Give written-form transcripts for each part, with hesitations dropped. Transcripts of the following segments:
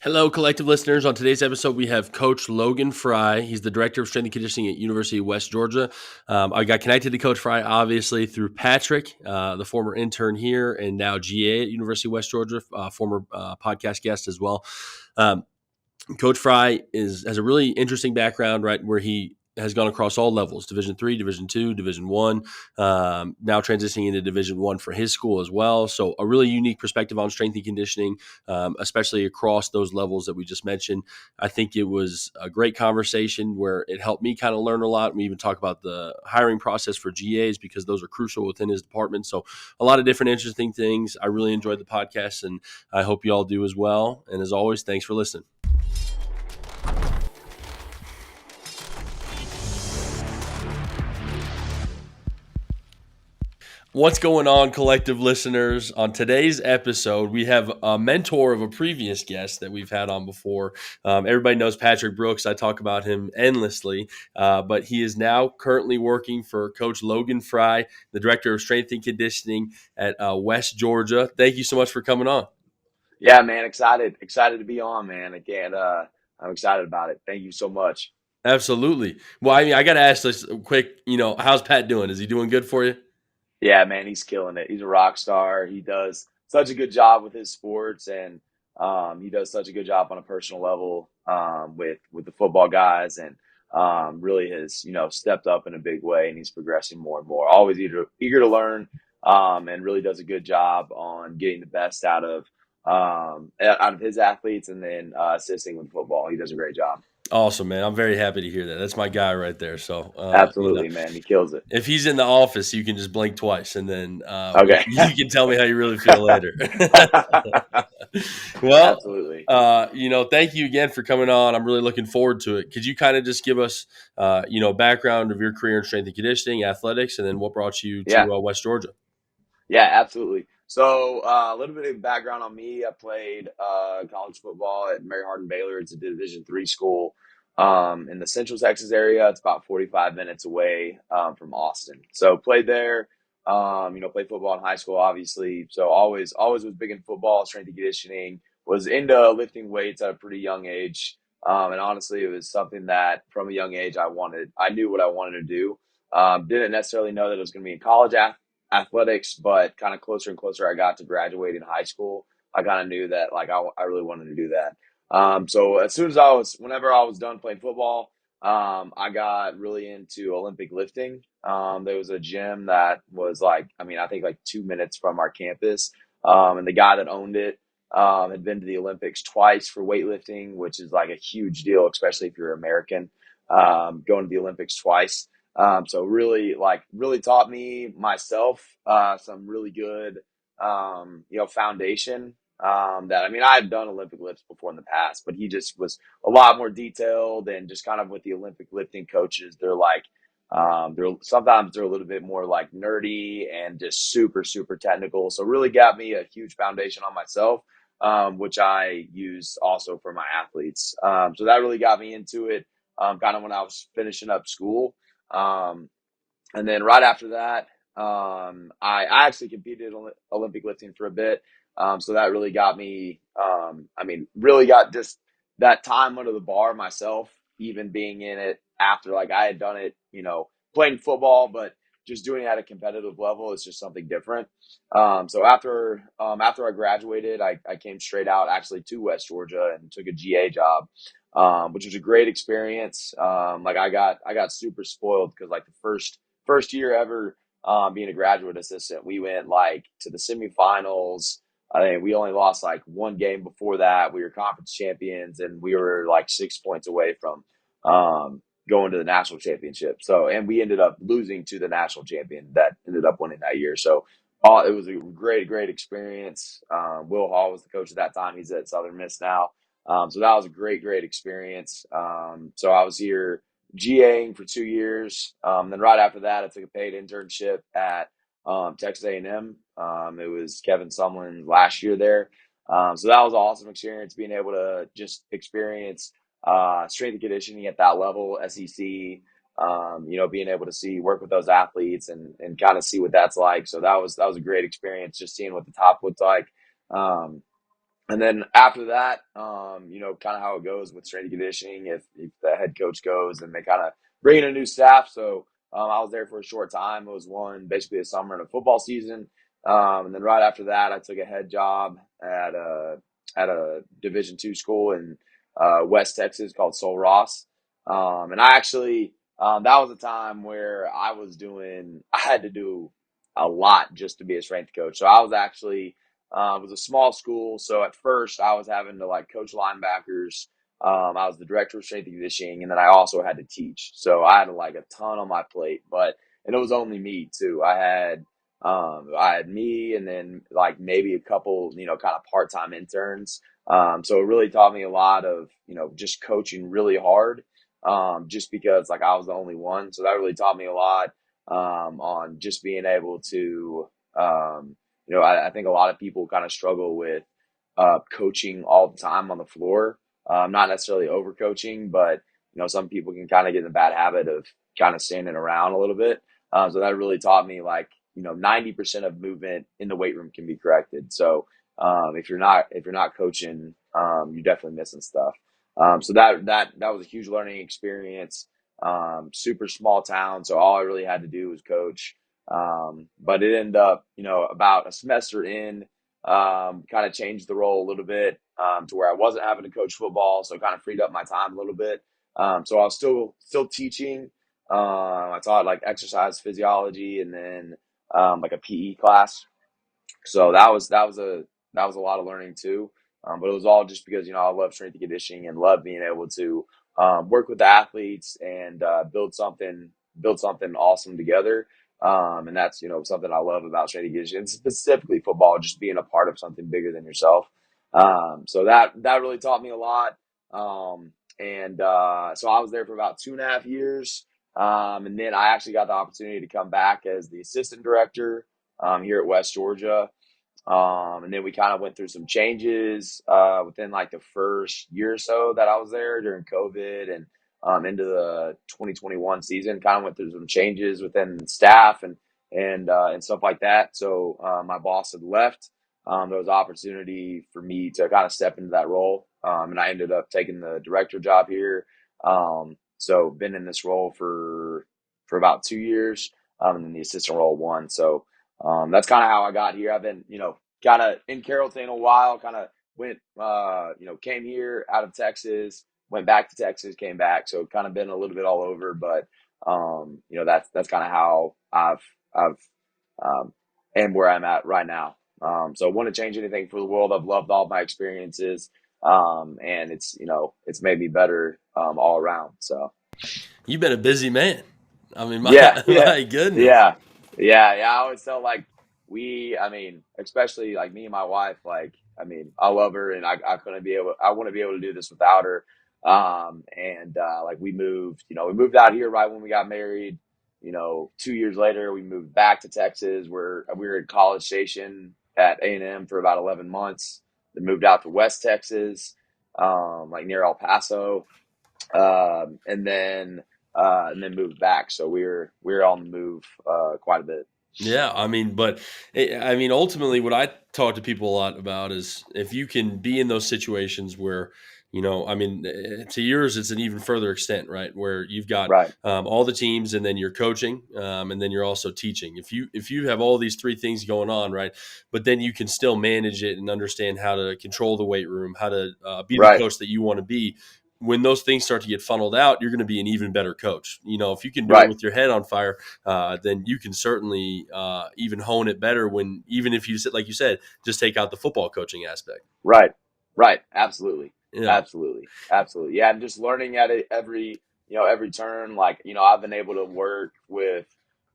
Hello, collective listeners. On today's episode, we have Coach Logan Frey. He's the director of strength and conditioning at University of West Georgia. I got connected to Coach Frey, obviously, through Patrick, the former intern here and now GA at University of West Georgia, former podcast guest as well. Coach Frey has a really interesting background, right, where he has gone across all levels: Division III, Division II, Division I. Now transitioning into Division I for his school as well. So a really unique perspective on strength and conditioning, especially across those levels that we just mentioned. I think it was a great conversation where it helped me kind of learn a lot. We even talk about the hiring process for GAs because those are crucial within his department. So a lot of different interesting things. I really enjoyed the podcast, and I hope you all do as well. And as always, thanks for listening. What's going on, collective listeners? On today's episode, we have a mentor of a previous guest that we've had on before. Everybody knows Patrick Brooks. I talk about him endlessly, but he is now currently working for Coach Logan Frey, the director of strength and conditioning at West Georgia. Thank you so much for coming on. Yeah, man, excited to be on, man. I'm excited about it. Thank you so much. Absolutely. Well, I got to ask this quick. How's Pat doing? Is he doing good for you? Yeah, man, he's killing it. He's a rock star. He does such a good job with his sports, and he does such a good job on a personal level with the football guys, and really has stepped up in a big way, and he's progressing more and more. Always eager to learn, and really does a good job on getting the best out of his athletes, and then assisting with football. He does a great job. Awesome, man. I'm very happy to hear that. That's my guy right there. So, Absolutely, man. He kills it. if he's in the office, you can just blink twice, and then Okay. you can tell me how you really feel later. Well, Absolutely. thank you again for coming on. I'm really looking forward to it. Could you kind of just give us, background of your career in strength and conditioning, athletics, and then what brought you Yeah. to West Georgia? Yeah, absolutely. So a little bit of background on me. I played college football at Mary Hardin Baylor. It's a Division III school in the Central Texas area. It's about 45 minutes away from Austin. So played there. Played football in high school, obviously. So always was big in football, strength and conditioning. Was into lifting weights at a pretty young age. And honestly, it was something that from a young age I knew what I wanted to do. Didn't necessarily know that it was going to be in college athletics, but kind of closer and closer I got to graduating high school, I kind of knew that I really wanted to do that. So whenever I was done playing football, I got really into Olympic lifting. There was a gym that was I think like 2 minutes from our campus. And the guy that owned it, had been to the Olympics twice for weightlifting, which is like a huge deal, especially if you're American, going to the Olympics twice. So really taught me myself some really good foundation. I had done Olympic lifts before in the past, but he just was a lot more detailed, and just kind of with the Olympic lifting coaches, they're a little bit more like nerdy and just super super technical. So really got me a huge foundation on myself, which I use also for my athletes. So that really got me into it. Kind of when I was finishing up school. Um, and then right after that, I actually competed in Olympic lifting for a bit. So that really got me, really got just that time under the bar myself, even being in it after I had done it, playing football, but just doing it at a competitive level is just something different. So after I graduated, I came straight out actually to West Georgia and took a GA job, which was a great experience. I got super spoiled because the first year ever, being a graduate assistant, we went to the semifinals. I think we only lost one game before that. We were conference champions, and we were 6 points away from going to the national championship. So, and we ended up losing to the national champion that ended up winning that year. So, it was a great experience. Will Hall was the coach at that time. He's at Southern Miss now. So that was a great experience. So I was here GAing for 2 years. Then right after that, I took a paid internship at Texas A&M. It was Kevin Sumlin's last year there. So that was an awesome experience, being able to just experience strength and conditioning at that level, SEC. Being able to work with those athletes and kind of see what that's like. So that was a great experience, just seeing what the top looked like. And then after that, kind of how it goes with strength and conditioning. If the head coach goes, and they kind of bring in a new staff. So I was there for a short time. It was basically a summer and a football season. And then right after that, I took a head job at a Division II school in West Texas called Sol Ross. And I actually that was a time where I had to do a lot just to be a strength coach. So I was actually it was a small school, so at first I was having to like coach linebackers. I was the director of strength and conditioning, and then I also had to teach. So I had like a ton on my plate, and it was only me too. I had me, and then like maybe a couple, kind of part-time interns. So it really taught me a lot of, just coaching really hard, just because like I was the only one. So that really taught me a lot on just being able to. I think a lot of people kind of struggle with coaching all the time on the floor. Not necessarily overcoaching, but some people can kind of get in the bad habit of kind of standing around a little bit. So that really taught me like 90% of movement in the weight room can be corrected. So if you're not coaching, you're definitely missing stuff. So that was a huge learning experience. Super small town, so all I really had to do was coach. But it ended up, about a semester in, kind of changed the role a little bit, to where I wasn't having to coach football, so it kind of freed up my time a little bit. So I was still teaching. I taught like exercise physiology, and then like a PE class. So that was a lot of learning too. But it was all just because I love strength and conditioning and love being able to work with the athletes and build something awesome together. And that's something I love about strength and conditioning, specifically football, just being a part of something bigger than yourself. So that really taught me a lot. And so I was there for about 2.5 years. And then I actually got the opportunity to come back as the assistant director here at West Georgia. And then we kind of went through some changes within like the first year or so that I was there during COVID, and into the 2021 season. Kind of went through some changes within staff and stuff like that. So my boss had left. There was opportunity for me to kind of step into that role, and I ended up taking the director job here. So been in this role for about 2 years, and then the assistant role 1. So that's kind of how I got here. I've been, kind of in Carrollton a while, kind of came here out of Texas, went back to Texas, came back. So kind of been a little bit all over, but, that's kind of how I've, am where I'm at right now. So wouldn't change anything for the world. I've loved all my experiences. And it's made me better, all around. So. You've been a busy man. I mean, my Yeah, yeah, my goodness. yeah, yeah. I always tell like I mean, especially like me and my wife, like, I mean, I love her, and I want to be able to do this without her. And like we moved out here right when we got married. 2 years later, we moved back to Texas, where we were in College Station at A&M for about 11 months. Then moved out to West Texas, like near El Paso, and then moved back. So we were on the move quite a bit. Yeah, I mean, but I mean, ultimately, what I talk to people a lot about is if you can be in those situations where, I mean, to yours, it's an even further extent, right? Where you've got Right, all the teams, and then you're coaching, and then you're also teaching. If you have all these three things going on, right, but then you can still manage it and understand how to control the weight room, how to be the right, coach that you want to be. When those things start to get funneled out, you're going to be an even better coach. If you can do it right, with your head on fire, then you can certainly even hone it better even if you said, like you said, just take out the football coaching aspect. right, right. Absolutely, Yeah. absolutely, absolutely. Yeah, and just learning at it every turn. Like I've been able to work with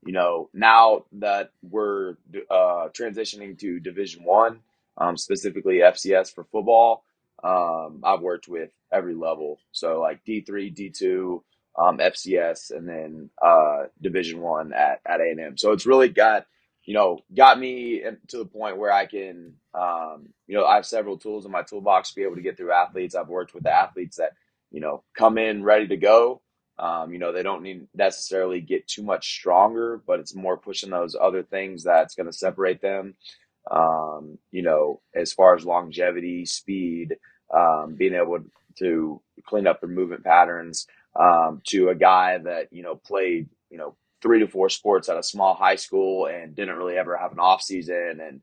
now that we're transitioning to Division 1, specifically FCS for football. I've worked with every level, so like D3, D2, FCS, and then Division 1 at A&M. So it's really got me to the point where I can, I have several tools in my toolbox to be able to get through athletes. I've worked with the athletes that come in ready to go. They don't need necessarily get too much stronger, but it's more pushing those other things that's going to separate them. as far as longevity, speed, being able to clean up their movement patterns, to a guy that, played, 3 to 4 sports at a small high school and didn't really ever have an off season and,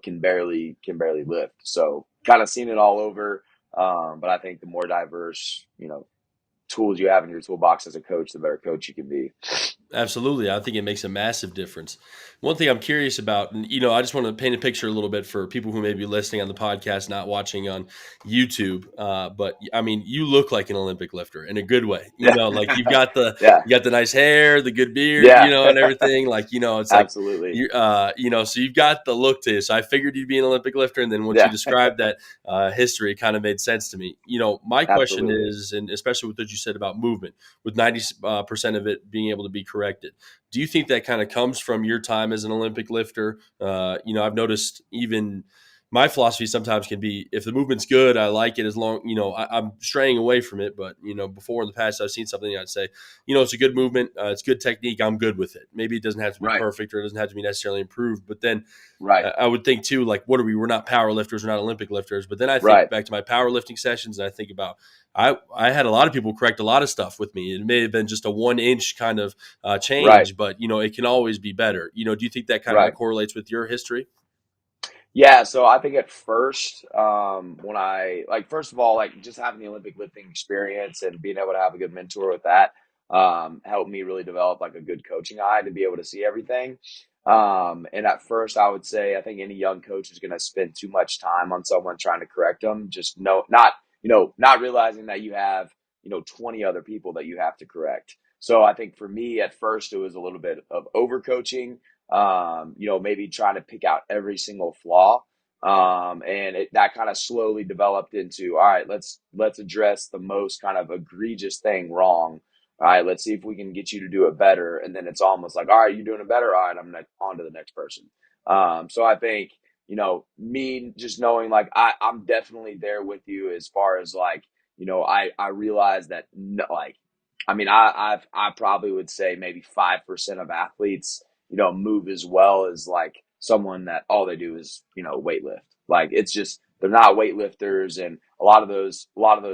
can barely lift. So kind of seen it all over. But I think the more diverse, tools you have in your toolbox as a coach, the better coach you can be. Absolutely. I think it makes a massive difference. One thing I'm curious about, and I just want to paint a picture a little bit for people who may be listening on the podcast, not watching on YouTube. But I mean, you look like an Olympic lifter in a good way. Yeah. Like you've got the Yeah. you got the nice hair, the good beard, Yeah. and everything. Like it's like Absolutely. so you've got the look to you. So I ffigured you'd be an Olympic lifter, and then once you Yeah. described that history, it kind of made sense to me. My question Absolutely. is, and especially with what you said about movement, with 90% of it being able to be corrected. Do you think that kind of comes from your time as an Olympic lifter? I've noticed even my philosophy sometimes can be, if the movement's good, I like it as long, I'm straying away from it. But, before in the past, I've seen something I'd say, it's a good movement. It's good technique. I'm good with it. Maybe it doesn't have to be Right. perfect or it doesn't have to be necessarily improved. But then Right. I would think too, like, what are we? We're not power lifters. We're not Olympic lifters. But then I think Right. back to my powerlifting sessions and I think about, I had a lot of people correct a lot of stuff with me. It may have been just a 1 inch kind of Right. change, but it can always be better. Do you think that kind of Right. correlates with your history? Yeah, so I think at first, when first of all, like just having the Olympic lifting experience and being able to have a good mentor with that, helped me really develop like a good coaching eye to be able to see everything. And at first, I would say I think any young coach is going to spend too much time on someone trying to correct them, just not realizing that you have 20 other people that you have to correct. So I think for me at first it was a little bit of overcoaching, maybe trying to pick out every single flaw. And that kind of slowly developed into, all right, let's address the most kind of egregious thing wrong. All right, let's see if we can get you to do it better. And then it's almost like, all right, you're doing it better. All right, on to the next person. So I think, me just knowing like I'm definitely there with you as far as like, I realize that no, like, I mean, I probably would say maybe 5% of athletes move as well as like someone that all they do is, weightlift. Like it's just they're not weightlifters, and a lot of those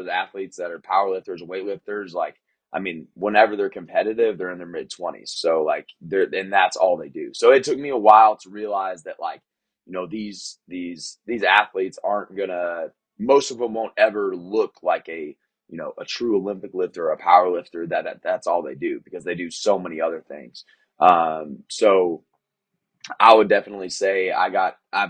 athletes that are powerlifters and weightlifters, like I mean, whenever they're competitive, they're in their mid 20s. So like and that's all they do. So it took me a while to realize that like, these athletes aren't gonna most of them won't ever look like a true Olympic lifter or a power lifter that's all they do because they do so many other things. So I would definitely say I've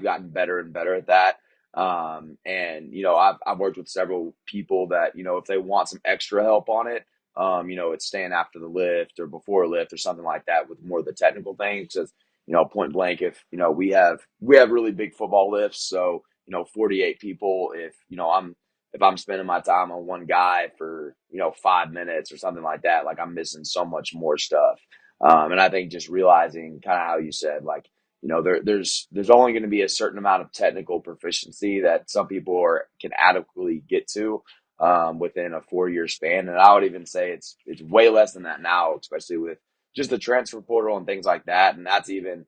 gotten better and better at that. And I've worked with several people that, if they want some extra help on it, it's staying after the lift or before a lift or something like that with more of the technical things. Because, point blank, if, we have really big football lifts. So, 48 people, if I'm spending my time on one guy for, 5 minutes or something like that, like I'm missing so much more stuff. And I think just realizing kind of how you said, like, there's only going to be a certain amount of technical proficiency that some people can adequately get to, within a 4 year span. And I would even say it's way less than that now, especially with just the transfer portal and things like that. And that's even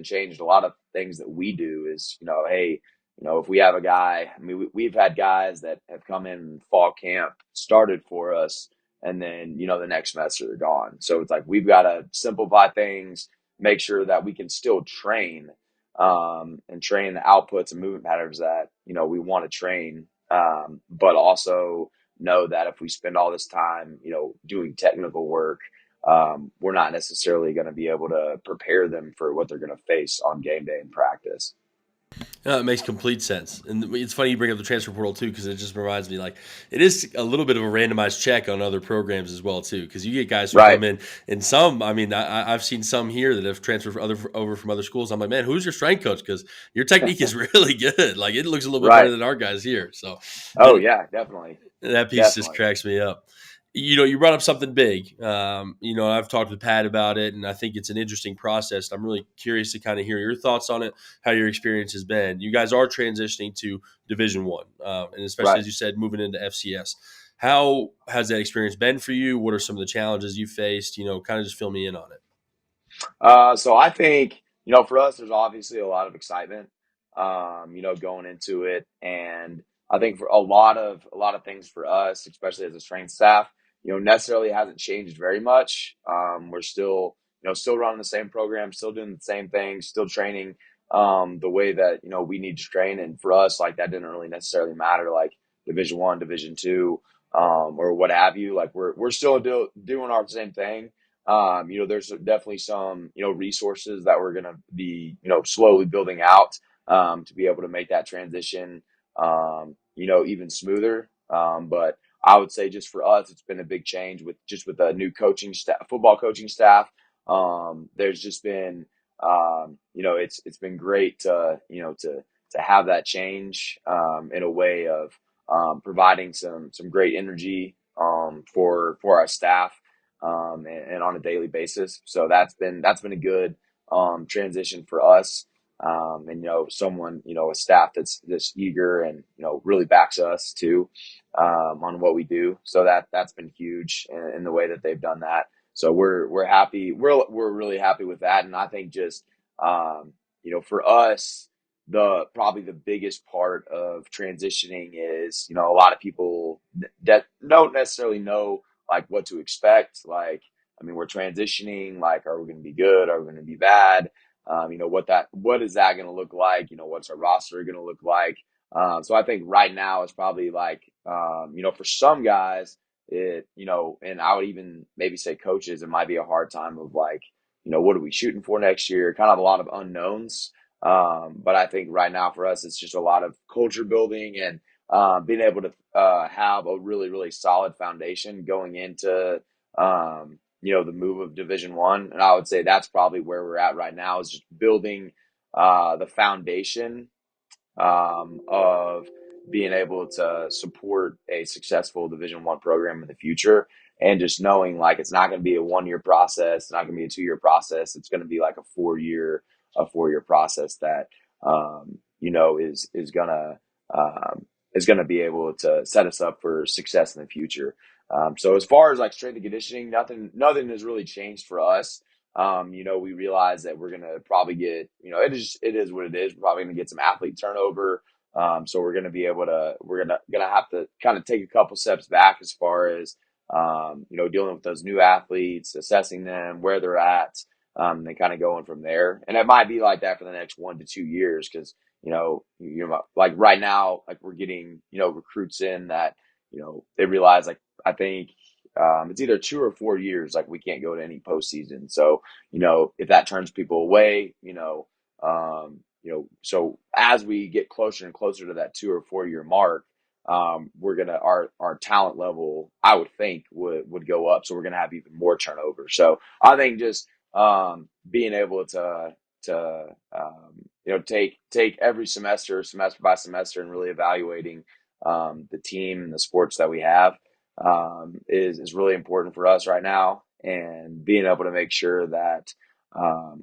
changed a lot of things that we do is, hey, if we have a guy, I mean, we've had guys that have come in fall camp, started for us, and then the next semester they're gone. So it's like we've got to simplify things, make sure that we can still train, and train the outputs and movement patterns that we want to train, but also know that if we spend all this time doing technical work, we're not necessarily going to be able to prepare them for what they're going to face on game day in practice. No, it makes complete sense, and it's funny you bring up the transfer portal too, because it just reminds me like it is a little bit of a randomized check on other programs as well too, because you get guys who Right. come in, and some, I mean, I've seen some here that have transferred over from other schools. I'm like, man, who's your strength coach? Because your technique is really good. Like it looks a little bit better Right. than our guys here. So Oh yeah, definitely. that piece just Definitely. cracks me up. You brought up something big. I've talked with Pat about it, and I think it's an interesting process. I'm really curious to kind of hear your thoughts on it, how your experience has been. You guys are transitioning to Division One, and especially Right. as you said, moving into FCS. How has that experience been for you? What are some of the challenges you faced? Kind of just fill me in on it. So I think For us, there's obviously a lot of excitement, going into it, and I think for a lot of things for us, especially as a strength staff, necessarily hasn't changed very much. We're still, still running the same program, still doing the same things, still training the way that we need to train, and for us, like that didn't really necessarily matter, like Division 1, Division 2, or what have you. Like we're still doing our same thing. There's definitely some, resources that we're going to be, slowly building out to be able to make that transition, even smoother. But I would say just for us, it's been a big change with a new coaching staff, football coaching staff. There's just been, it's been great to have that change in a way of providing some great energy for our staff and on a daily basis. So that's been a good transition for us. And someone, a staff that's eager and really backs us too on what we do. So that's been huge in the way that they've done that. So we're happy. We're really happy with that. And I think just for us, probably the biggest part of transitioning is a lot of people that don't necessarily know like what to expect. Like, I mean, we're transitioning. Like, are we going to be good? Are we going to be bad? What is that going to look like? What's our roster going to look like? So I think right now it's probably like, for some guys, and I would even maybe say coaches, it might be a hard time of like, what are we shooting for next year? Kind of a lot of unknowns. But I think right now for us, it's just a lot of culture building and being able to have a really, really solid foundation going into, the move of Division 1. And I would say that's probably where we're at right now is just building the foundation of being able to support a successful Division 1 program in the future. And just knowing like it's not going to be a 1 year process, it's not going to be a 2 year process. It's going to be like a 4 year process that is gonna be able to set us up for success in the future. So as far as like strength and conditioning, nothing has really changed for us. We realize that we're gonna probably get, it is what it is. We're probably gonna get some athlete turnover. So we're gonna have to kind of take a couple steps back as far as dealing with those new athletes, assessing them, where they're at, and then kind of going from there. And it might be like that for the next 1 to 2 years because like right now, like we're getting recruits in that they realize like I think it's either 2 or 4 years like we can't go to any postseason. So if that turns people away, so as we get closer and closer to that 2 or 4 year mark, we're gonna our talent level, I would think, would go up. So we're gonna have even more turnover. So I think just being able to take every semester by semester, and really evaluating the team and the sports that we have is really important for us right now, and being able to make sure that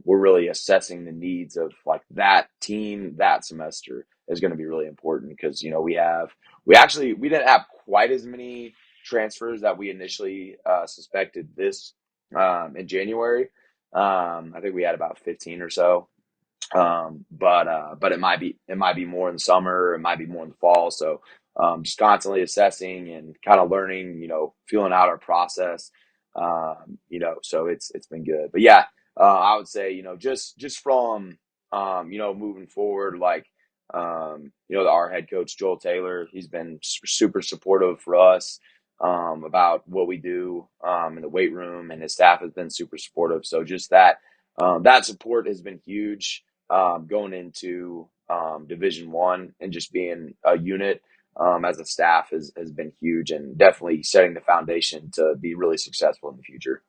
we're really assessing the needs of like that team that semester is going to be really important because we didn't have quite as many transfers that we initially suspected this in January. I think we had about 15 or so. But it might be more in the summer, it might be more in the fall. So just constantly assessing and kind of learning, feeling out our process. So it's been good. But yeah, I would say, just from moving forward, like our head coach Joel Taylor, he's been super supportive for us about what we do in the weight room, and his staff has been super supportive. So just that support has been huge going into Division 1, and just being a unit as a staff has been huge, and definitely setting the foundation to be really successful in the future.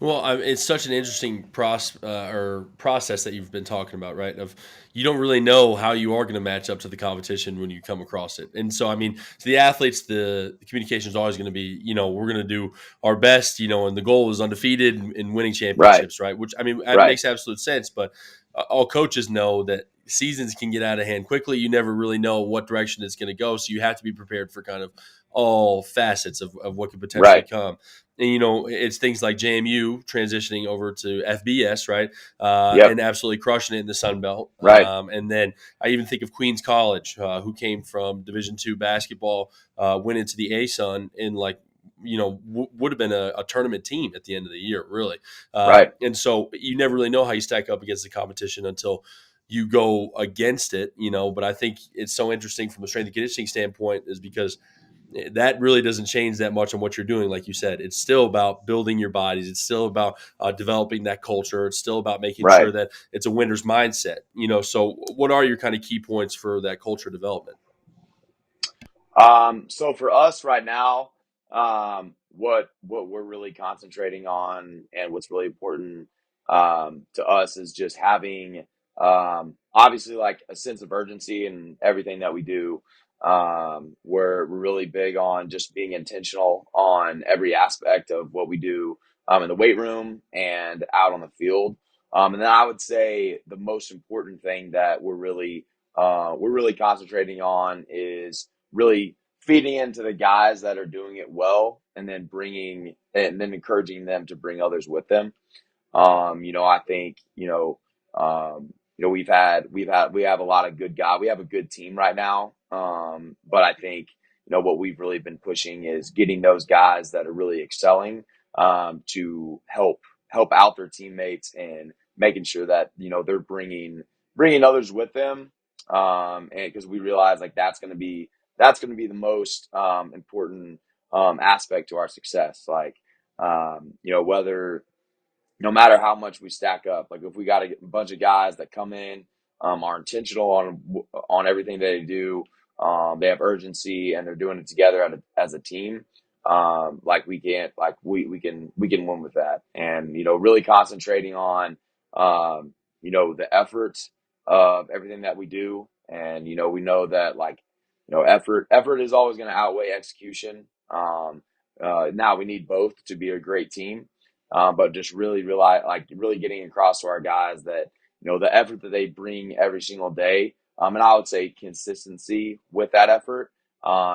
Well, it's such an interesting process that you've been talking about, right? Of you don't really know how you are going to match up to the competition when you come across it, and so I mean, to the athletes, the communication is always going to be, we're going to do our best, and the goal is undefeated and winning Right, championships, right? Which I mean, that right, makes absolute sense, but all coaches know that seasons can get out of hand quickly. You never really know what direction it's going to go. So you have to be prepared for kind of all facets of what could potentially Right. come. And, it's things like JMU transitioning over to FBS, right? Yep. And absolutely crushing it in the Sun Belt. Right. And then I even think of Queens College, who came from Division II basketball, went into the ASUN in would have been a tournament team at the end of the year, really. Right. And so you never really know how you stack up against the competition until you go against it, But I think it's so interesting from a strength and conditioning standpoint is because that really doesn't change that much on what you're doing. Like you said, it's still about building your bodies. It's still about developing that culture. It's still about making sure Right. that it's a winner's mindset, So what are your kind of key points for that culture development? So for us right now, what we're really concentrating on and what's really important to us is just having obviously like a sense of urgency in everything that we do. We're really big on just being intentional on every aspect of what we do in the weight room and out on the field. And then I would say the most important thing that we're really concentrating on is really feeding into the guys that are doing it well and then encouraging them to bring others with them. I think, we have a lot of good guys. We have a good team right now. But I think, what we've really been pushing is getting those guys that are really excelling, to help out their teammates and making sure that, they're bringing others with them. And because we realize like that's going to be the most, important, aspect to our success. Like, whether no matter how much we stack up. Like if we got a bunch of guys that come in, are intentional on everything they do, they have urgency and they're doing it together as a team. Like we can win with that, and really concentrating on the effort of everything that we do, and we know that like effort is always going to outweigh execution. Now we need both to be a great team, but just really getting across to our guys that the effort that they bring every single day, and I would say consistency with that effort,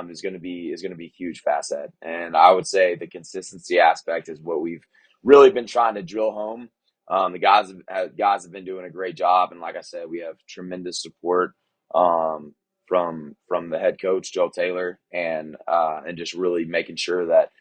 is going to be a huge facet. And I would say the consistency aspect is what we've really been trying to drill home. The guys have been doing a great job, and like I said, we have tremendous support from the head coach Joe Taylor, and just really making sure that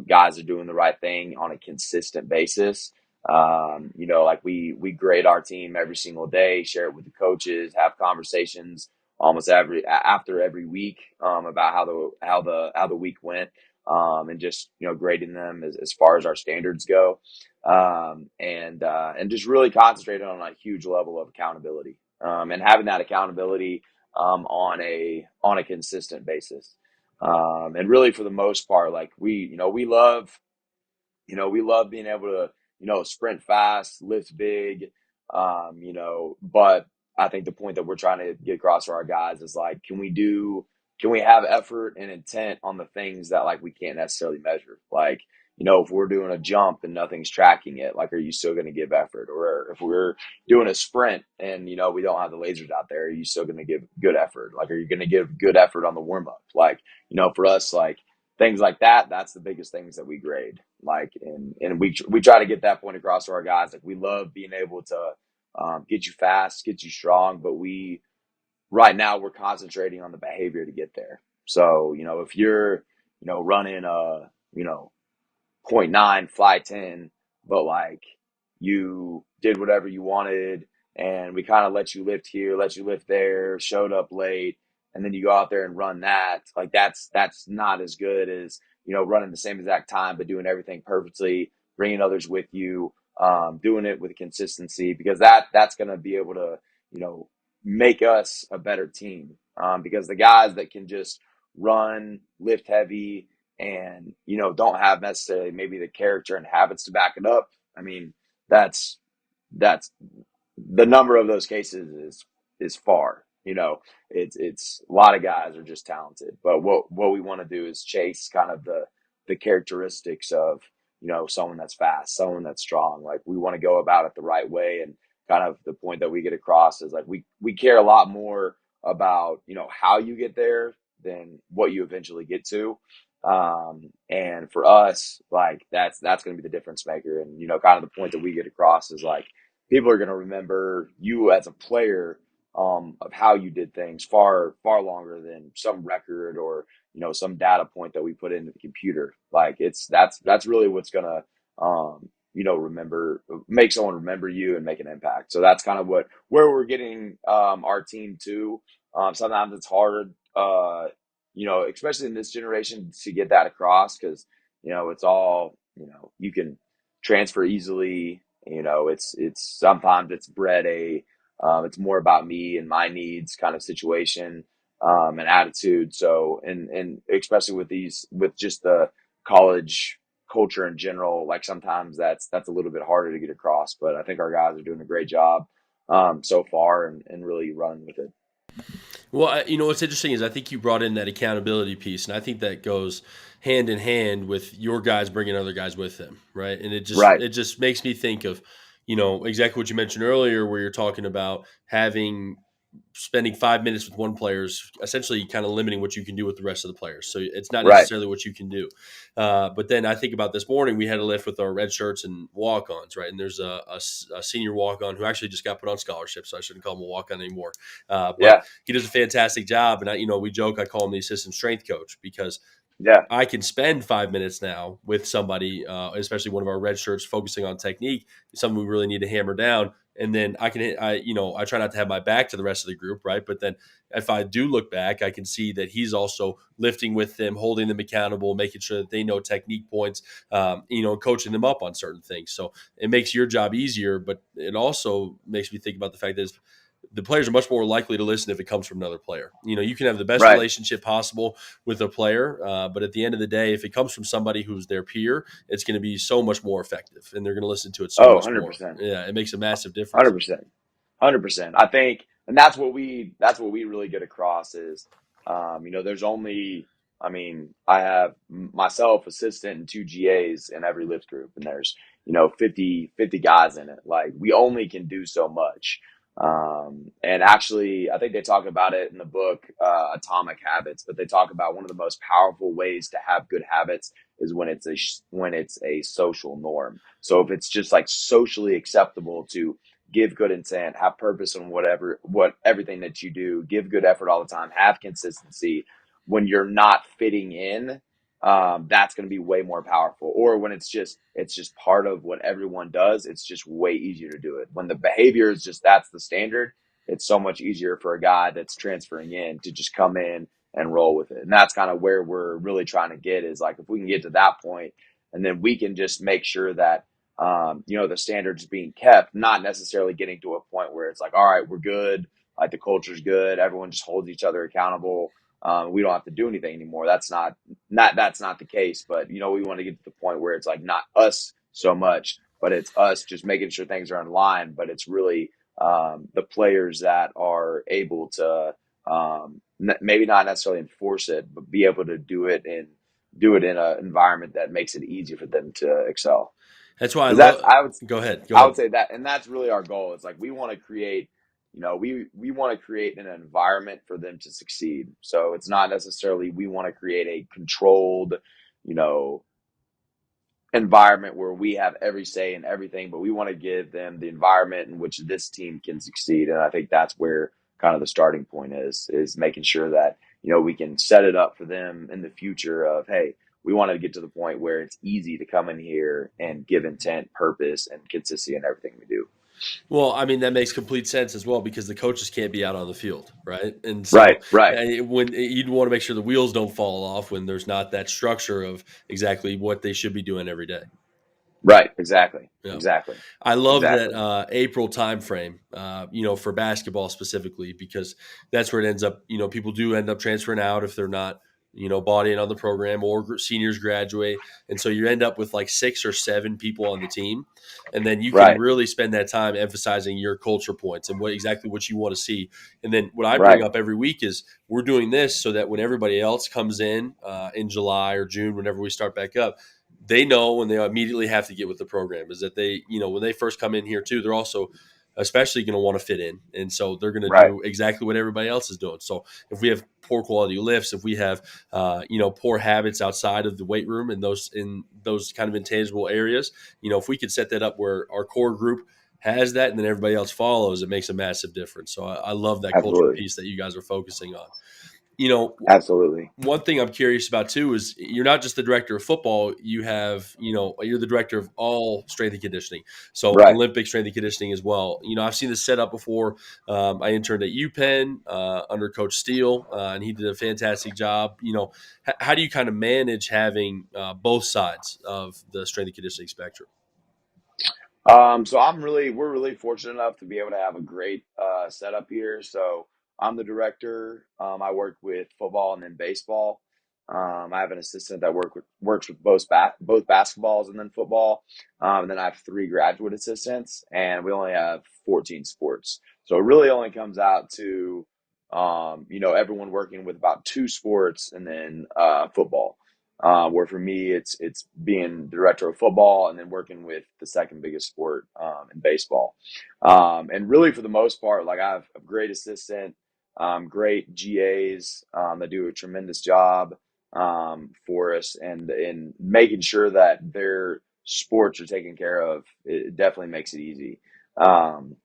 guys are doing the right thing on a consistent basis. Like we grade our team every single day, share it with the coaches, have conversations almost after every week, about how the week went, and just grading them as far as our standards go, and just really concentrating on a huge level of accountability, and having that accountability on a consistent basis. And really for the most part, like we love being able to, sprint fast, lift big, but I think the point that we're trying to get across to our guys is like, can we have effort and intent on the things that like we can't necessarily measure? Like, if we're doing a jump and nothing's tracking it, like, are you still going to give effort? Or if we're doing a sprint and, we don't have the lasers out there, are you still going to give good effort? Like, are you going to give good effort on the warm up? Like, for us, like, things like that, that's the biggest things that we grade. Like, and we try to get that point across to our guys. Like, we love being able to get you fast, get you strong, but right now we're concentrating on the behavior to get there. So, if you're, running a, point 0.9 fly 10, but like you did whatever you wanted and we kind of let you lift here, let you lift there, showed up late, and then you go out there and run that, like that's not as good as running the same exact time but doing everything perfectly, bringing others with you, doing it with consistency, because that's going to be able to make us a better team, because the guys that can just run, lift heavy, and don't have necessarily maybe the character and habits to back it up, I mean, that's the number of those cases is far. It's a lot of guys are just talented, but what we want to do is chase kind of the characteristics of someone that's fast, someone that's strong. Like, we want to go about it the right way and kind of the point that we get across is like we care a lot more about how you get there than what you eventually get to. And for us, like that's going to be the difference maker. And kind of the point that we get across is like people are going to remember you as a player, of how you did things far far longer than some record or some data point that we put into the computer. Like that's really what's going to make someone remember you and make an impact. So that's kind of where we're getting our team to. Sometimes it's hard, especially in this generation, to get that across because it's all you can transfer easily. It's sometimes it's bred it's more about me and my needs kind of situation, and attitude. So and especially with just the college culture in general, like sometimes that's a little bit harder to get across. But I think our guys are doing a great job so far and really running with it. Well, what's interesting is I think you brought in that accountability piece, and I think that goes hand in hand with your guys bringing other guys with them, right? And Right. it just makes me think of, exactly what you mentioned earlier, where you're talking about spending 5 minutes with one player is essentially kind of limiting what you can do with the rest of the players. So it's not Right. necessarily what you can do. But then I think about this morning, we had a lift with our red shirts and walk-ons, right? And there's a senior walk-on who actually just got put on scholarship, so I shouldn't call him a walk-on anymore. But Yeah. he does a fantastic job. And we joke, I call him the assistant strength coach because Yeah. I can spend 5 minutes now with somebody, especially one of our red shirts, focusing on technique, something we really need to hammer down. And then I try not to have my back to the rest of the group, right? But then if I do look back, I can see that he's also lifting with them, holding them accountable, making sure that they know technique points, coaching them up on certain things. So it makes your job easier, but it also makes me think about the fact that the players are much more likely to listen if it comes from another player. You can have the best Right. relationship possible with a player, but at the end of the day, if it comes from somebody who's their peer, it's going to be so much more effective, and they're going to listen to it so Oh, much more. 100%. Yeah, it makes a massive difference. 100%. 100%. I think, and that's what we really get across is, there's only, I mean, I have myself, assistant, and two GAs in every lift group, and there's 50 guys in it. Like we only can do so much. And actually, I think they talk about it in the book, Atomic Habits, but they talk about one of the most powerful ways to have good habits is when it's a social norm. So if it's just like socially acceptable to give good intent, have purpose in what everything that you do, give good effort all the time, have consistency. When you're not fitting in, that's going to be way more powerful. Or when it's just part of what everyone does, it's just way easier to do it. When the behavior is just that's the standard, it's so much easier for a guy that's transferring in to just come in and roll with it. And that's kind of where we're really trying to get is like if we can get to that point, and then we can just make sure that the standards being kept, not necessarily getting to a point where it's like, all right, we're good. Like the culture's good. Everyone just holds each other accountable. We don't have to do anything anymore. That's not the case. But we want to get to the point where it's like not us so much, but it's us just making sure things are in line. But it's really the players that are able to maybe not necessarily enforce it, but be able to do it in an environment that makes it easy for them to excel. That's why I Because that's love. Go ahead. Go I would ahead. say that, and that's really our goal. It's like we want to create, we want to create an environment for them to succeed. So it's not necessarily we want to create a controlled, you know, environment where we have every say in everything, but we want to give them the environment in which this team can succeed. And I think that's where kind of the starting point is making sure that, we can set it up for them in the future of, hey, we want to get to the point where it's easy to come in here and give intent, purpose, and consistency in everything we do. Well, I mean that makes complete sense as well because the coaches can't be out on the field, right? And Right, so right, when you'd want to make sure the wheels don't fall off when there's not that structure of exactly what they should be doing every day. right. Exactly, Yeah. exactly, I love that exactly. April timeframe, for basketball specifically, because that's where it ends up. People do end up transferring out if they're not, bought in on the program or seniors graduate. And so you end up with like 6 or 7 people on the team. And then you can Right, really spend that time emphasizing your culture points and exactly what you want to see. And then what I bring right, up every week is we're doing this so that when everybody else comes in July or June, whenever we start back up, they know when they immediately have to get with the program is that they, when they first come in here too, they're also especially going to want to fit in. And so they're going to Right. do exactly what everybody else is doing. So if we have poor quality lifts, if we have, poor habits outside of the weight room and those kind of intangible areas, if we could set that up where our core group has that and then everybody else follows, it makes a massive difference. So I love that cultural Absolutely. piece that you guys are focusing on. You know, Absolutely. one thing I'm curious about too is you're not just the director of football. You're the director of all strength and conditioning. So Right. Olympic strength and conditioning as well. I've seen this set up before. I interned at UPenn under Coach Steele, and he did a fantastic job. How do you kind of manage having both sides of the strength and conditioning spectrum? So we're really fortunate enough to be able to have a great setup here. So I'm the director. I work with football and then baseball. I have an assistant that works with both basketballs and then football. And then I have 3 graduate assistants, and we only have 14 sports. So it really only comes out to, everyone working with about 2 sports and then football. Where for me, it's being the director of football and then working with the second biggest sport in baseball. And really, for the most part, like I have a great assistant, great GAs that do a tremendous job for us, and in making sure that their sports are taken care of. It definitely makes it easy. Um,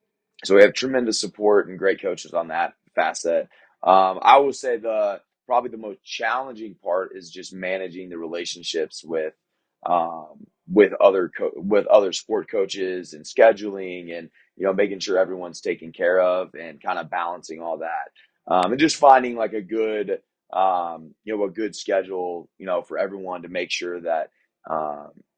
so we have tremendous support and great coaches on that facet. I will say the probably the most challenging part is just managing the relationships with other sport coaches and scheduling, and making sure everyone's taken care of and kind of balancing all that, and just finding like a good schedule for everyone to make sure that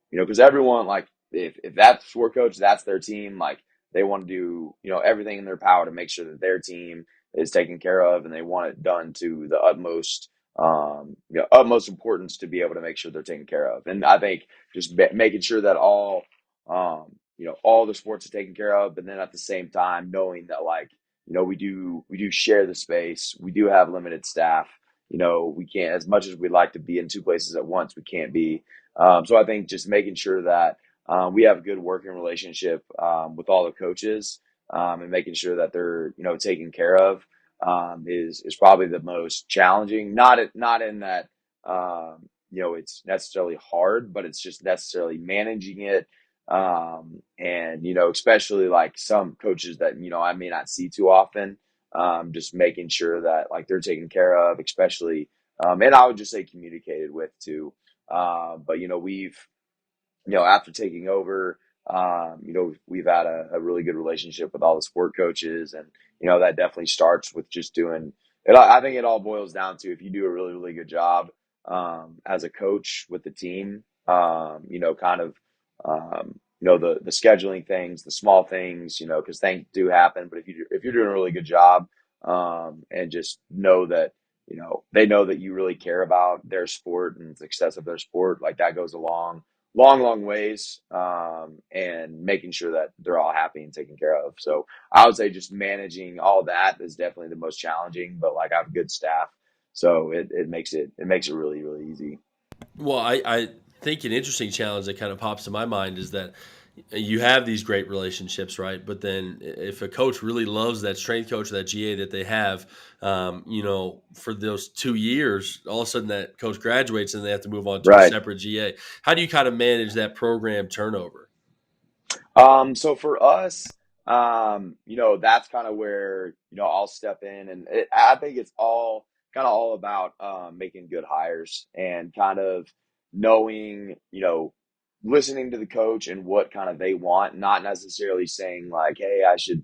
because everyone, like, if that sport coach, that's their team, like they want to do everything in their power to make sure that their team is taken care of, and they want it done to the utmost importance to be able to make sure they're taken care of. And I think just making sure that all the sports are taken care of, but then at the same time knowing that, like, we do share the space, we do have limited staff. We can't, as much as we'd like to be in 2 places at once, we can't be. So I think just making sure that we have a good working relationship with all the coaches, and making sure that they're taken care of, is probably the most challenging. Not in that it's necessarily hard, but it's just necessarily managing it. And especially like some coaches that I may not see too often. Just making sure that, like, they're taken care of, especially, and I would just say communicated with too. But we've after taking over, we've had a really good relationship with all the sport coaches, and that definitely starts with just doing it. I think it all boils down to, if you do a really, really good job as a coach with the team, kind of, the scheduling things, the small things, because things do happen. But if you're doing a really good job, and just know that they know that you really care about their sport and the success of their sport, like, that goes a long ways, and making sure that they're all happy and taken care of. So I would say just managing all that is definitely the most challenging, but, like, I have good staff, so it makes it really, really easy. Well, I think an interesting challenge that kind of pops to my mind is that you have these great relationships, right? But then if a coach really loves that strength coach or that GA that they have, for those 2 years, all of a sudden that coach graduates and they have to move on to a Right. separate GA. How do you kind of manage that program turnover? So for us, that's kind of where, I'll step in, and I think it's all about making good hires and kind of knowing, listening to the coach and what kind of they want, not necessarily saying like, hey, I should,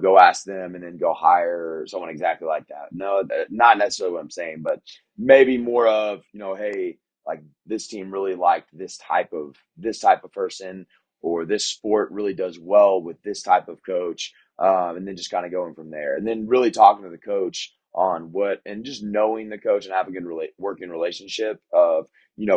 go ask them and then go hire someone exactly like that. No, not necessarily what I'm saying, but maybe more of, hey, like, this team really liked this type of person, or this sport really does well with this type of coach, and then just kind of going from there, and then really talking to the coach on what, and just knowing the coach and have a good working relationship of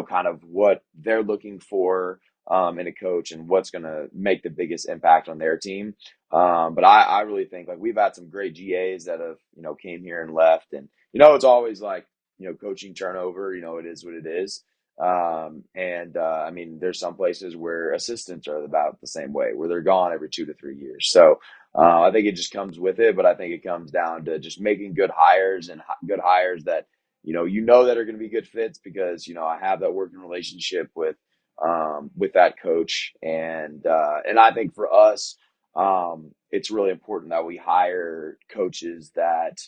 kind of what they're looking for in a coach, and what's going to make the biggest impact on their team. But I really think, like, we've had some great GAs that have came here and left, and it's always like coaching turnover. It is what it is. I mean, there's some places where assistants are about the same way, where they're gone every 2 to 3 years. So I think it just comes with it, but I think it comes down to just making good hires and good hires that that are going to be good fits because I have that working relationship with that coach, and I think for us, it's really important that we hire coaches that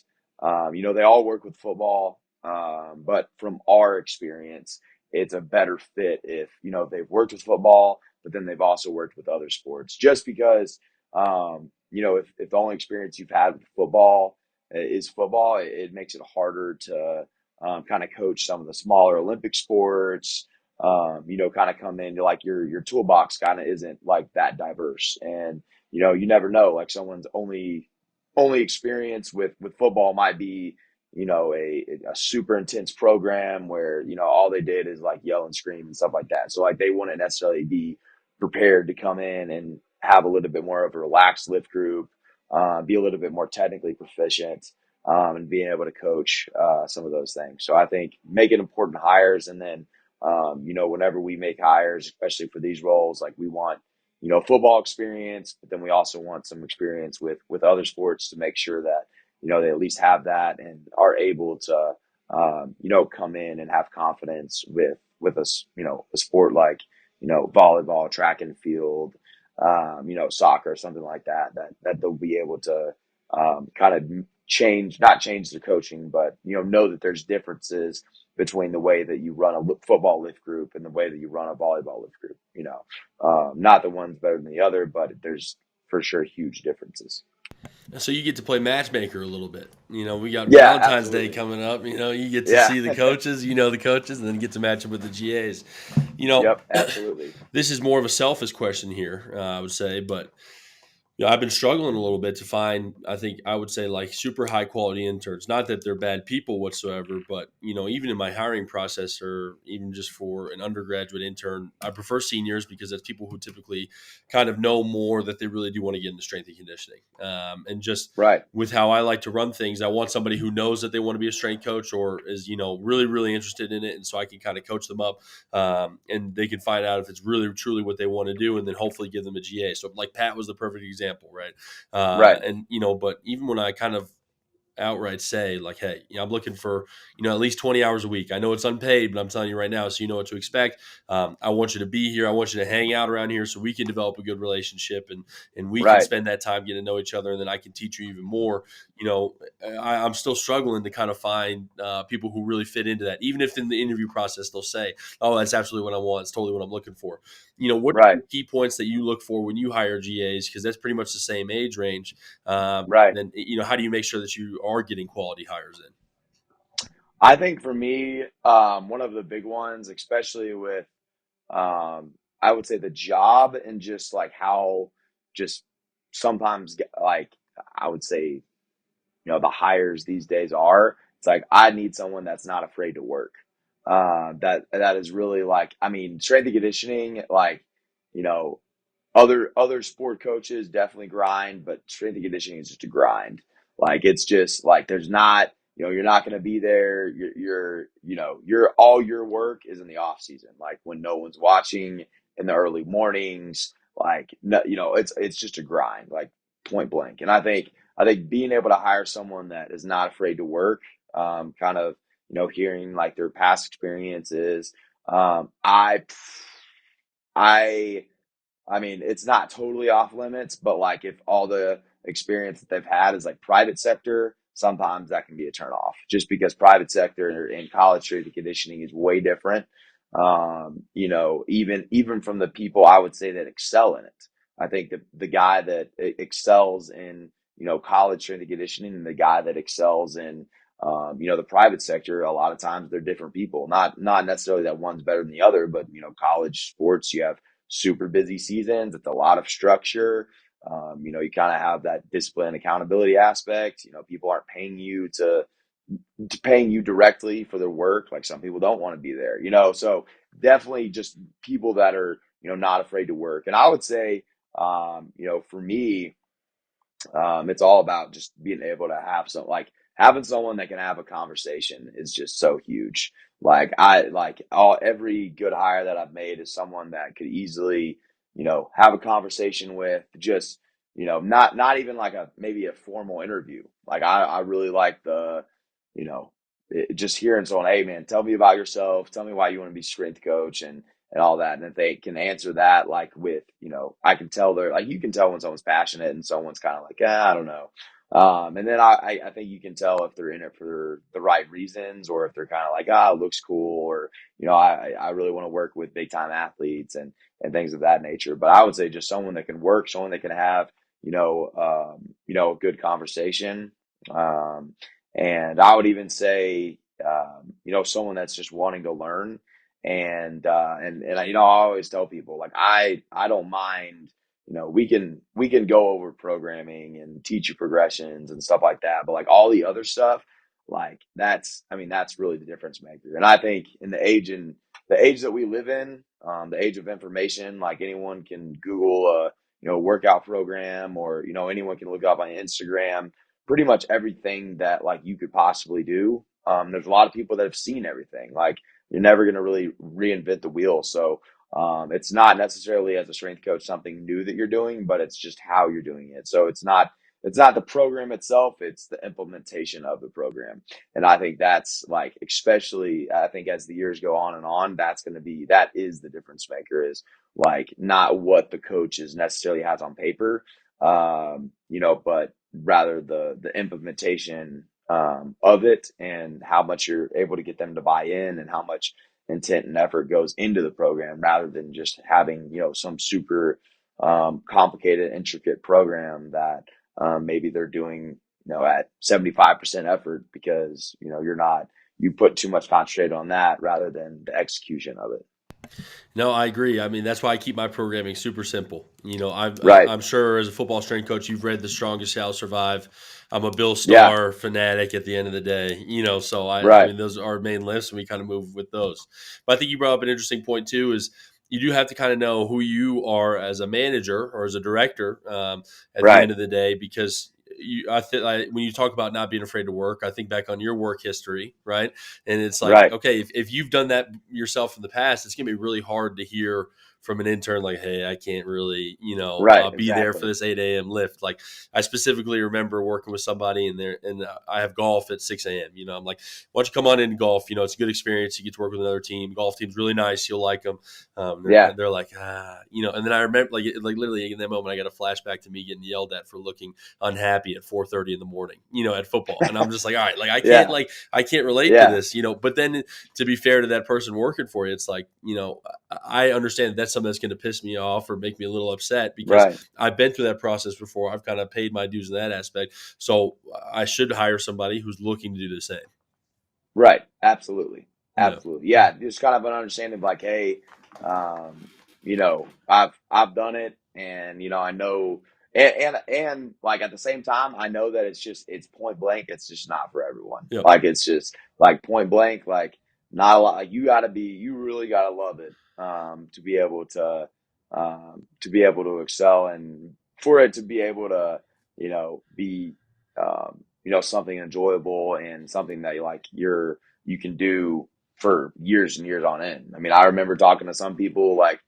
they all work with football, but from our experience, it's a better fit if they've worked with football, but then they've also worked with other sports. Just because if the only experience you've had with football is football, it makes it harder to kind of coach some of the smaller Olympic sports. Kind of come in like your toolbox kind of isn't like that diverse, and you never know. Like someone's only experience with football might be a super intense program where all they did is like yell and scream and stuff like that. So like they wouldn't necessarily be prepared to come in and have a little bit more of a relaxed lift group, be a little bit more technically proficient, and being able to coach some of those things. So I think making important hires, and then whenever we make hires, especially for these roles, like we want football experience, but then we also want some experience with other sports to make sure that they at least have that and are able to come in and have confidence with us, a sport like volleyball, track and field, soccer, something like that they'll be able to kind of not change the coaching, but know that there's differences between the way that you run a football lift group and the way that you run a volleyball lift group. Not the one's better than the other, but there's for sure huge differences. So you get to play matchmaker a little bit. We got Yeah, Valentine's Day absolutely. coming up. You get to Yeah. see the coaches, the coaches, and then get to match them with the GAs. Yep, absolutely. This is more of a selfish question here, I would say, but I've been struggling a little bit to find, I think I would say like super high quality interns. Not that they're bad people whatsoever, but even in my hiring process or even just for an undergraduate intern, I prefer seniors because that's people who typically kind of know more that they really do want to get into strength and conditioning. And just Right. with how I like to run things, I want somebody who knows that they want to be a strength coach or is, really, really interested in it. And so I can kind of coach them up and they can find out if it's really, truly what they want to do and then hopefully give them a GA. So like Pat was the perfect example, right? Right. And but even when I kind of outright say like, hey, I'm looking for at least 20 hours a week. I know it's unpaid, but I'm telling you right now, so you know what to expect. I want you to be here. I want you to hang out around here so we can develop a good relationship and we can Right. spend that time getting to know each other, and then I can teach you even more. I'm still struggling to kind of find people who really fit into that, even if in the interview process they'll say, oh, that's absolutely what I want, it's totally what I'm looking for. What are Right. the key points that you look for when you hire GAs, because that's pretty much the same age range. Right. Then how do you make sure that you are getting quality hires in? I think for me, one of the big ones, especially with, I would say the job and just like how just sometimes like I would say, the hires these days are, it's like, I need someone that's not afraid to work. That is really like, I mean, strength and conditioning, like, you know, other sport coaches definitely grind, but strength and conditioning is just a grind. Like it's just like there's not, you're not going to be there. Your all your work is in the off season, like when no one's watching in the early mornings. Like no, it's just a grind, like point blank. And I think being able to hire someone that is not afraid to work, kind of hearing like their past experiences, I I mean, it's not totally off limits, but like if all the experience that they've had is like private sector, sometimes that can be a turnoff just because private sector and college strength and conditioning is way different. Even from the people I would say that excel in it. I think the guy that excels in, college strength and conditioning and the guy that excels in, the private sector, a lot of times they're different people. Not necessarily that one's better than the other, but college sports, you have super busy seasons. It's a lot of structure. You kind of have that discipline accountability aspect. People aren't paying you directly for their work. Like some people don't want to be there, so definitely just people that are, not afraid to work. And I would say, for me, it's all about just being able to have having someone that can have a conversation is just so huge. Like I like all every good hire that I've made is someone that could easily, have a conversation with, just, not even like a maybe a formal interview. Like I really like you know, just hearing someone, hey man, tell me about yourself, tell me why you want to be strength coach and all that. And if they can answer that like with, I can tell they're like, you can tell when someone's passionate and someone's kind of like, I don't know. And then I think you can tell if they're in it for the right reasons, or if they're kind of like, it looks cool, or, I really want to work with big time athletes and things of that nature. But I would say just someone that can work, someone that can have, a good conversation. And I would even say, someone that's just wanting to learn. And I always tell people like, I don't mind, we can go over programming and teach you progressions and stuff like that, but like all the other stuff, like that's really the difference maker. And I think in the age that we live in, the age of information, like anyone can Google a workout program, or anyone can look up on Instagram pretty much everything that like you could possibly do. There's a lot of people that have seen everything. Like you're never going to really reinvent the wheel. So it's not necessarily as a strength coach something new that you're doing, but it's just how you're doing it. So it's not the program itself, it's the implementation of the program. And I think that's like, especially I think as the years go on and on, that is the difference maker, is like not what the coach is necessarily has on paper, but rather the implementation of it, and how much you're able to get them to buy in, and how much intent and effort goes into the program, rather than just having some super complicated, intricate program that maybe they're doing at 75% effort, because you put too much concentrate on that rather than the execution of it. No, I agree. I mean, that's why I keep my programming super simple. Right. I'm sure as a football strength coach, you've read The Strongest Shall Survive. I'm a Bill Yeah. Starr fanatic at the end of the day. So I Right. mean, those are our main lists, and we kind of move with those. But I think you brought up an interesting point too. Is you do have to kind of know who you are as a manager or as a director at the Right. end of the day, because when you talk about not being afraid to work, I think back on your work history, right? And it's like, Right. okay, if you've done that yourself in the past, it's gonna be really hard to hear from an intern like, hey, I can't really, Right. be there for Exactly. this 8 a.m. lift. Like I specifically remember working with somebody and I have golf at 6 a.m. I'm like, why don't you come on in and golf? It's a good experience. You get to work with another team. Golf team's really nice. You'll like them. Yeah. They're like, and then I remember like literally in that moment, I got a flashback to me getting yelled at for looking unhappy at 4:30 in the morning, at football. And I'm just like, all right, Yeah. like I can't relate to Yeah. this, but then to be fair to that person working for you, it's like, I understand that's something that's going to piss me off or make me a little upset, because Right. I've been through that process before. I've kind of paid my dues in that aspect. So I should hire somebody who's looking to do the same. Right. Absolutely. Yeah. Absolutely. Yeah. Just kind of an understanding of like, hey, I've done it, and I know, and like at the same time, I know that it's point blank. It's just not for everyone. Yep. Like it's just like point blank. Like not a lot. Like you really gotta love it to be able to excel, and for it to be able to be something enjoyable, and something that you can do for years and years on end. I mean, I remember talking to some people like,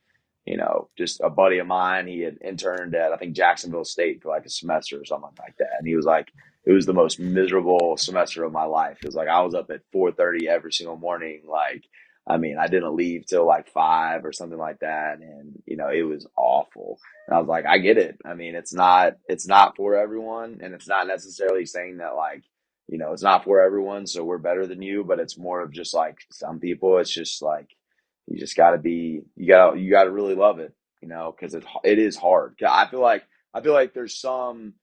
just a buddy of mine, he had interned at, I think, Jacksonville State for like a semester or something like that. And he was like, it was the most miserable semester of my life. It was like, I was up at 4:30 every single morning. Like, I mean, I didn't leave till like 5 or something like that. And, it was awful. And I was like, I get it. I mean, it's not for everyone. And it's not necessarily saying that like, it's not for everyone, so we're better than you, but it's more of just like some people, it's just like, you gotta really love it, because it is hard. I feel like there's some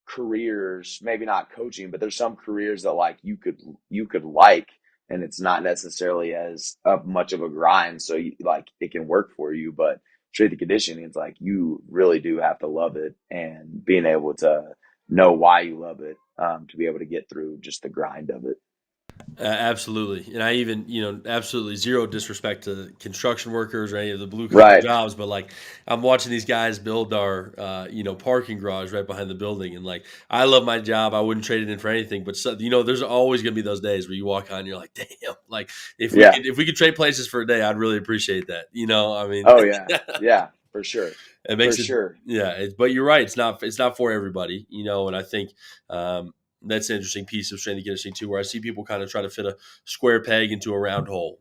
careers, maybe not coaching, but there's some careers that like you could like, and it's not necessarily as much of a grind, so like it can work for you. But straight to conditioning, it's like you really do have to love it, and being able to know why you love it, to be able to get through just the grind of it. Absolutely. And I even, absolutely zero disrespect to construction workers or any of the blue collar Right. jobs, but like I'm watching these guys build our, parking garage right behind the building. And like, I love my job. I wouldn't trade it in for anything, but so, there's always going to be those days where you walk on and you're like, damn, like Yeah. if we could trade places for a day, I'd really appreciate that. I mean, Oh yeah. Yeah. For sure. it For makes it, sure. yeah, but you're right. It's not for everybody, and I think, that's an interesting piece of strength and conditioning too, where I see people kind of try to fit a square peg into a round hole.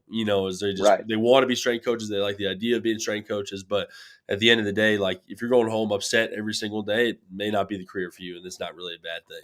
As Right. they want to be strength coaches, they like the idea of being strength coaches, but at the end of the day, like if you're going home upset every single day, it may not be the career for you, and it's not really a bad thing.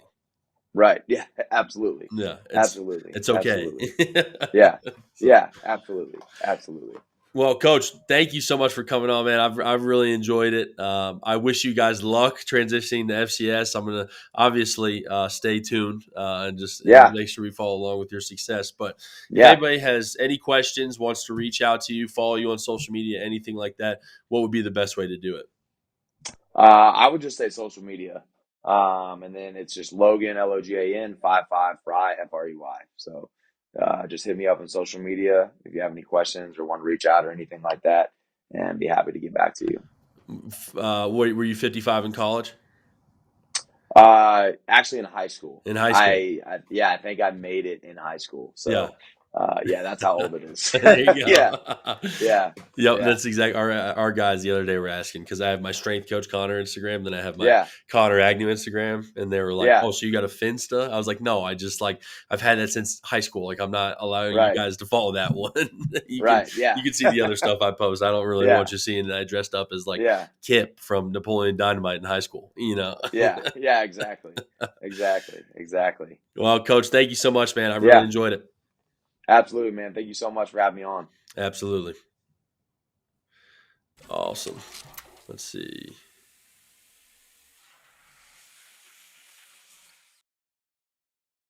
Right. Yeah. Absolutely. Yeah, Absolutely. it's okay. Absolutely. Yeah. So, Yeah. Absolutely. Absolutely. well, Coach, thank you so much for coming on, man. I've really enjoyed it. I wish you guys luck transitioning to FCS. I'm gonna obviously stay tuned and just Yeah. make sure we follow along with your success. But if Yeah. anybody has any questions, wants to reach out to you, follow you on social media, anything like that, what would be the best way to do it? I would just say social media. And then it's just Logan, Logan 55 Fry Frey. So just hit me up on social media if you have any questions or want to reach out or anything like that, and be happy to get back to you. Were you 55 in college? Actually in high school. In high school? Yeah, I think I made it in high school. Yeah. So yeah, that's how old it is. There you Yeah. go. Yeah. Yep, Yeah. that's exactly our guys the other day were asking because I have my strength coach Connor Instagram, then I have my Yeah. Connor Agnew Instagram, and they were like, Yeah. "Oh, so you got a Finsta?" I was like, "No, I just like I've had that since high school. Like I'm not allowing you Right. guys to follow that one. Right. Yeah. You can see the other stuff I post. I don't really Yeah. want you seeing that I dressed up as like Yeah. Kip from Napoleon Dynamite in high school. Yeah. Yeah. Exactly. Exactly. Exactly. Well, Coach, thank you so much, man. I really Yeah. enjoyed it. Absolutely, man. Thank you so much for having me on. Absolutely. Awesome. Let's see.